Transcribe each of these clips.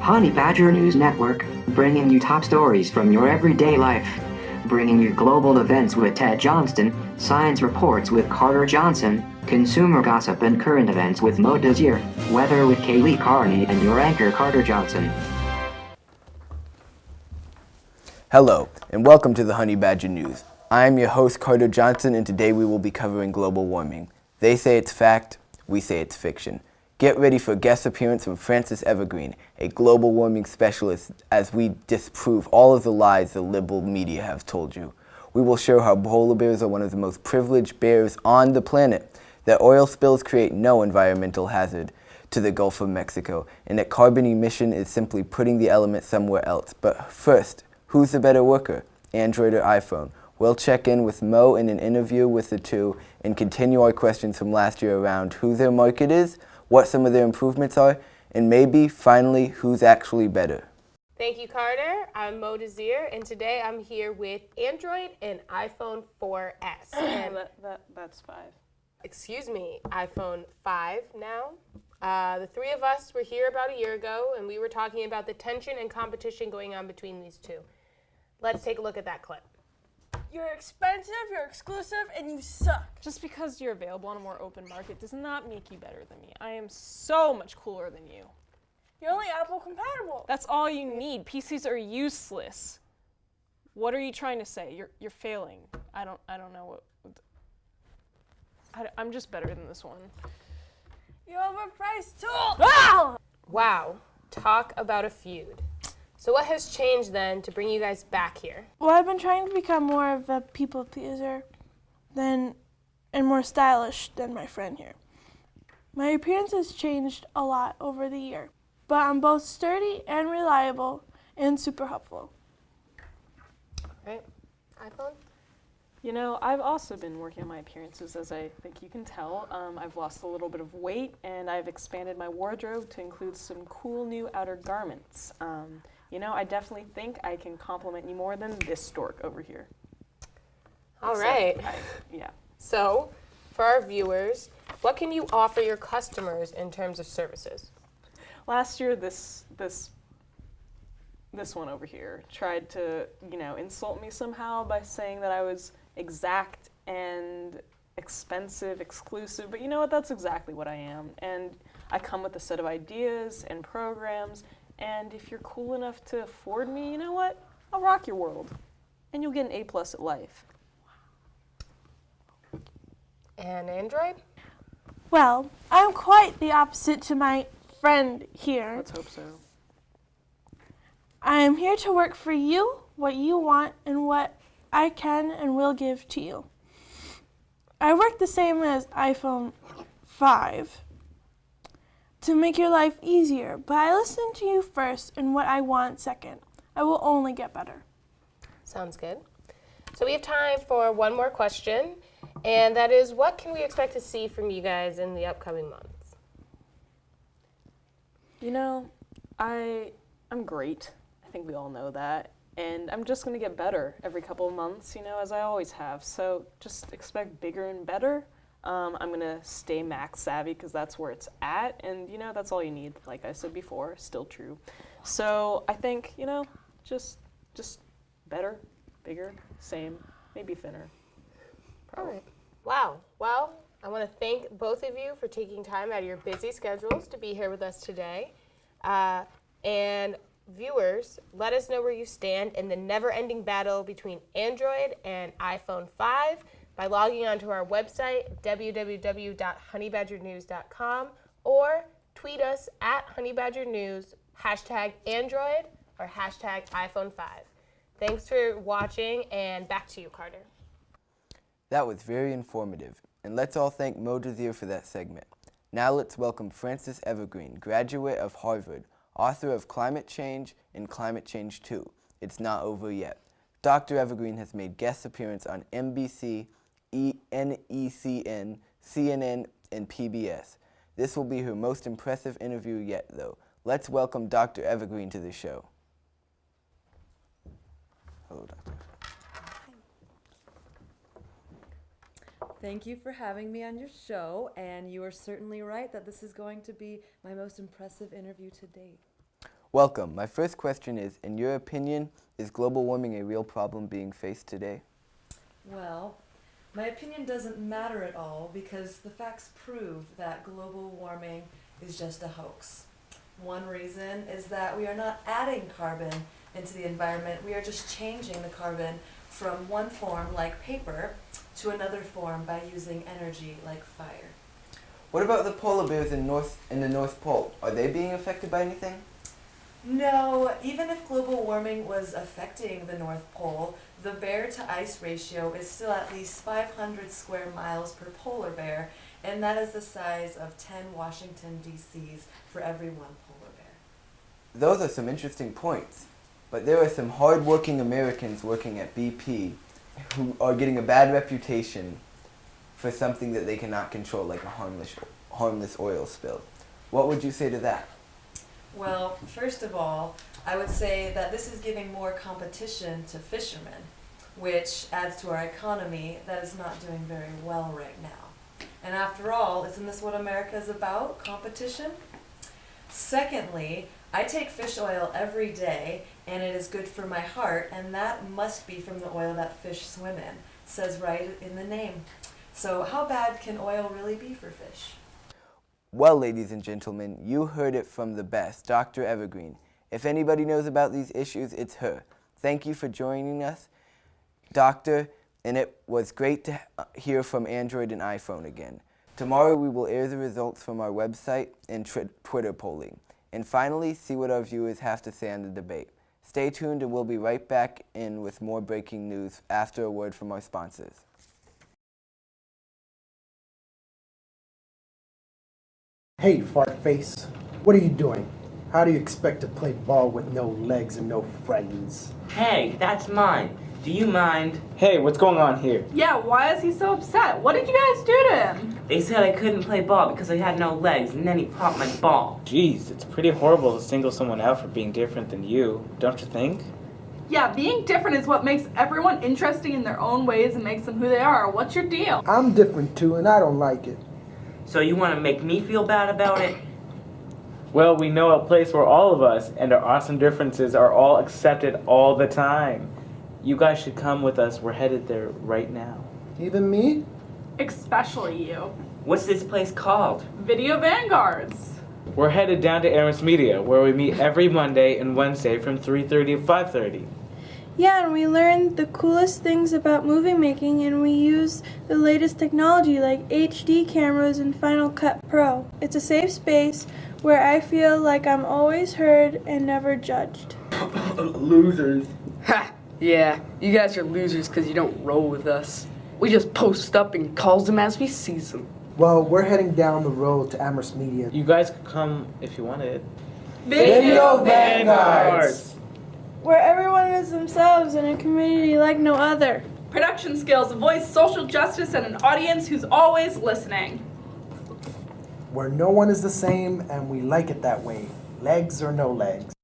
Honeybadger News Network, bringing you top stories from your everyday life. Bringing you global events with Ted Johnston, science reports with Carter Johnson, consumer gossip and current events with Mo Desir, weather with Kaylee Carney and your anchor Carter Johnson. Hello, and welcome to the Honeybadger News. I am your host Carter Johnson, and today we will be covering global warming. They say it's fact, we say it's fiction. Get ready for a guest appearance from Francis Evergreen, a global warming specialist, as we disprove all of the lies the liberal media have told you. We will show how polar bears are one of the most privileged bears on the planet, that oil spills create no environmental hazard to the Gulf of Mexico, and that carbon emission is simply putting the element somewhere else. But first, who's the better worker, Android or iPhone? We'll check in with Mo in an interview with the two and continue our questions from last year around who their market is, what some of their improvements are, and maybe, finally, who's actually better. Thank you, Carter. I'm Mo Desir, and today I'm here with Android and iPhone 4S. And that's 5. Excuse me, iPhone 5 now. The three of us were here about a year ago, and we were talking about the tension and competition going on between these two. Let's take a look at that clip. You're expensive, you're exclusive, and you suck. Just because you're available on a more open market does not make you better than me. I am so much cooler than you. You're only Apple compatible. That's all you need. PCs are useless. What are you trying to say? You're failing. I don't know what. I'm just better than this one. You're overpriced too. Ah! Wow, talk about a feud. So what has changed then to bring you guys back here? Well, I've been trying to become more of a people pleaser and more stylish than my friend here. My appearance has changed a lot over the year, but I'm both sturdy and reliable and super helpful. Right, iPhone? You know, I've also been working on my appearances, as I think you can tell. I've lost a little bit of weight, and I've expanded my wardrobe to include some cool new outer garments. You know, I definitely think I can compliment you more than this stork over here. All right. Yeah. So, for our viewers, what can you offer your customers in terms of services? Last year, this one over here tried to, insult me somehow by saying that I was exact and expensive, exclusive, but you know what? That's exactly what I am. And I come with a set of ideas and programs. And if you're cool enough to afford me, you know what? I'll rock your world. And you'll get an A+ at life. And Android? Well, I'm quite the opposite to my friend here. Let's hope so. I am here to work for you, what you want, and what I can and will give to you. I work the same as iPhone 5. To make your life easier, but I listen to you first and what I want second. I will only get better. Sounds good. So we have time for one more question, and that is, what can we expect to see from you guys in the upcoming months? You know, I'm great. I think we all know that. And I'm just going to get better every couple of months, as I always have. So just expect bigger and better. I'm going to stay Mac savvy because that's where it's at. And, that's all you need. Like I said before, still true. So I think, just better, bigger, same, maybe thinner. Probably. All right. Wow. Well, I want to thank both of you for taking time out of your busy schedules to be here with us today. And viewers, let us know where you stand in the never-ending battle between Android and iPhone 5. By logging onto our website, www.honeybadgernews.com, or tweet us at honeybadgernews, #Android or #iPhone 5. Thanks for watching, and back to you, Carter. That was very informative, and let's all thank Mo Desir for that segment. Now let's welcome Francis Evergreen, graduate of Harvard, author of Climate Change and Climate Change 2. It's Not Over Yet. Dr. Evergreen has made guest appearances on NBC, NECN, CNN, and PBS. This will be her most impressive interview yet, though. Let's welcome Dr. Evergreen to the show. Hello, Doctor. Thank you for having me on your show, and you are certainly right that this is going to be my most impressive interview to date. Welcome. My first question is, in your opinion, is global warming a real problem being faced today? Well, my opinion doesn't matter at all because the facts prove that global warming is just a hoax. One reason is that we are not adding carbon into the environment, we are just changing the carbon from one form, like paper, to another form by using energy like fire. What about the polar bears in the North Pole? Are they being affected by anything? No, even if global warming was affecting the North Pole, the bear to ice ratio is still at least 500 square miles per polar bear, and that is the size of 10 Washington, D.C.s for every one polar bear. Those are some interesting points. But there are some hard-working Americans working at BP who are getting a bad reputation for something that they cannot control, like a harmless oil spill. What would you say to that? Well, first of all, I would say that this is giving more competition to fishermen, which adds to our economy that is not doing very well right now. And after all, isn't this what America is about, competition? Secondly, I take fish oil every day, and it is good for my heart, and that must be from the oil that fish swim in. It says right in the name. So how bad can oil really be for fish? Well, ladies and gentlemen, you heard it from the best, Dr. Evergreen. If anybody knows about these issues, it's her. Thank you for joining us, Doctor, and it was great to hear from Android and iPhone again. Tomorrow we will air the results from our website and Twitter polling. And finally, see what our viewers have to say on the debate. Stay tuned and we'll be right back in with more breaking news after a word from our sponsors. Hey, fart face. What are you doing? How do you expect to play ball with no legs and no friends? Hey, that's mine. Do you mind? Hey, what's going on here? Yeah, why is he so upset? What did you guys do to him? They said I couldn't play ball because I had no legs, and then he popped my ball. Jeez, it's pretty horrible to single someone out for being different than you, don't you think? Yeah, being different is what makes everyone interesting in their own ways and makes them who they are. What's your deal? I'm different too, and I don't like it. So you want to make me feel bad about it? Well, we know a place where all of us and our awesome differences are all accepted all the time. You guys should come with us. We're headed there right now. Even me? Especially you. What's this place called? Video Vanguards. We're headed down to Aaron's Media, where we meet every Monday and Wednesday from 3:30 to 5:30. Yeah, and we learn the coolest things about movie making, and we use the latest technology like HD cameras and Final Cut Pro. It's a safe space where I feel like I'm always heard and never judged. Losers. Ha! Yeah, you guys are losers because you don't roll with us. We just post up and calls them as we sees them. Well, we're heading down the road to Amherst Media. You guys could come if you wanted. Video Vanguards! Where everyone is themselves in a community like no other. Production skills, a voice, social justice, and an audience who's always listening. Where no one is the same, and we like it that way. Legs or no legs.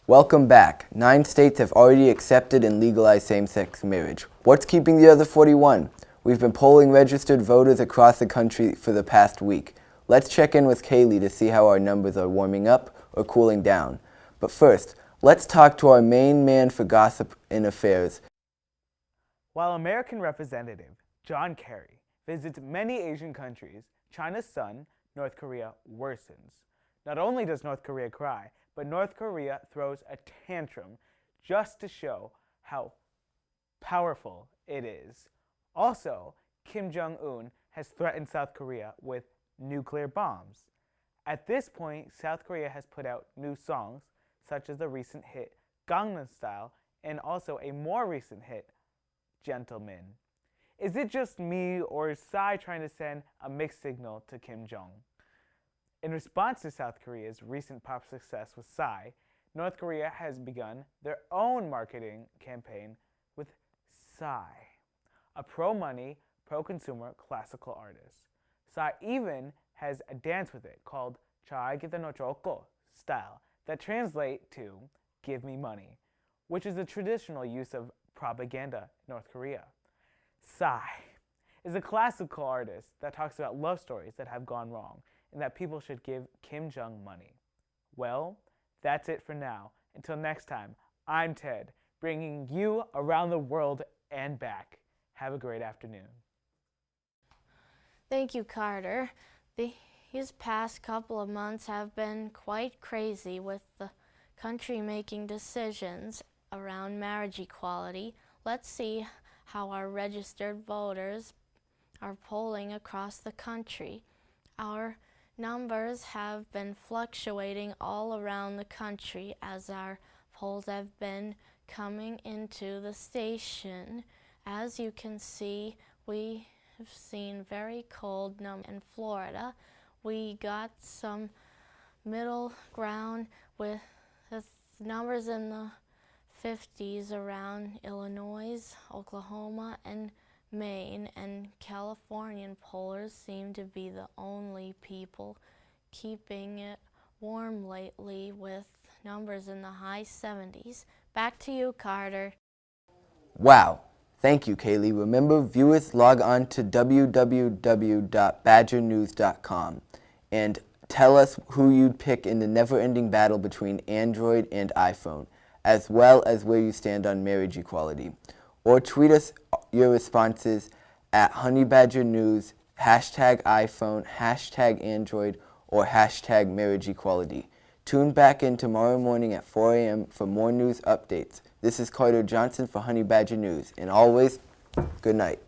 Welcome back. 9 states have already accepted and legalized same-sex marriage. What's keeping the other 41? We've been polling registered voters across the country for the past week. Let's check in with Kaylee to see how our numbers are warming up or cooling down. But first, let's talk to our main man for gossip and affairs. While American Representative John Kerry visits many Asian countries, China's son, North Korea, worsens. Not only does North Korea cry, but North Korea throws a tantrum just to show how powerful it is. Also, Kim Jong-un has threatened South Korea with nuclear bombs. At this point, South Korea has put out new songs, such as the recent hit Gangnam Style, and also a more recent hit, Gentleman. Is it just me, or is Psy trying to send a mixed signal to Kim Jong? In response to South Korea's recent pop success with Psy, North Korea has begun their own marketing campaign with Psy, a pro-money, pro-consumer classical artist. Psy even has a dance with it called Chaigita no Choko style that translate to give me money, which is a traditional use of propaganda in North Korea. Psy is a classical artist that talks about love stories that have gone wrong and that people should give Kim Jong money. Well, that's it for now. Until next time, I'm Ted, bringing you around the world and back. Have a great afternoon. Thank you, Carter. These past couple of months have been quite crazy with the country making decisions around marriage equality. Let's see how our registered voters are polling across the country. Our numbers have been fluctuating all around the country as our polls have been coming into the station. As you can see, we have seen very cold numbers in Florida. We got some middle ground with the numbers in the 50s around Illinois, Oklahoma, and Maine, and Californian pollers seem to be the only people keeping it warm lately with numbers in the high 70s. Back to you, Carter. Wow. Thank you, Kaylee. Remember, viewers, log on to www.badgernews.com and tell us who you'd pick in the never-ending battle between Android and iPhone, as well as where you stand on marriage equality. Or tweet us your responses at Honeybadger News, #iPhone, #Android, or #marriage equality. Tune back in tomorrow morning at 4 a.m. for more news updates. This is Carter Johnson for Honeybadger News, and always, good night.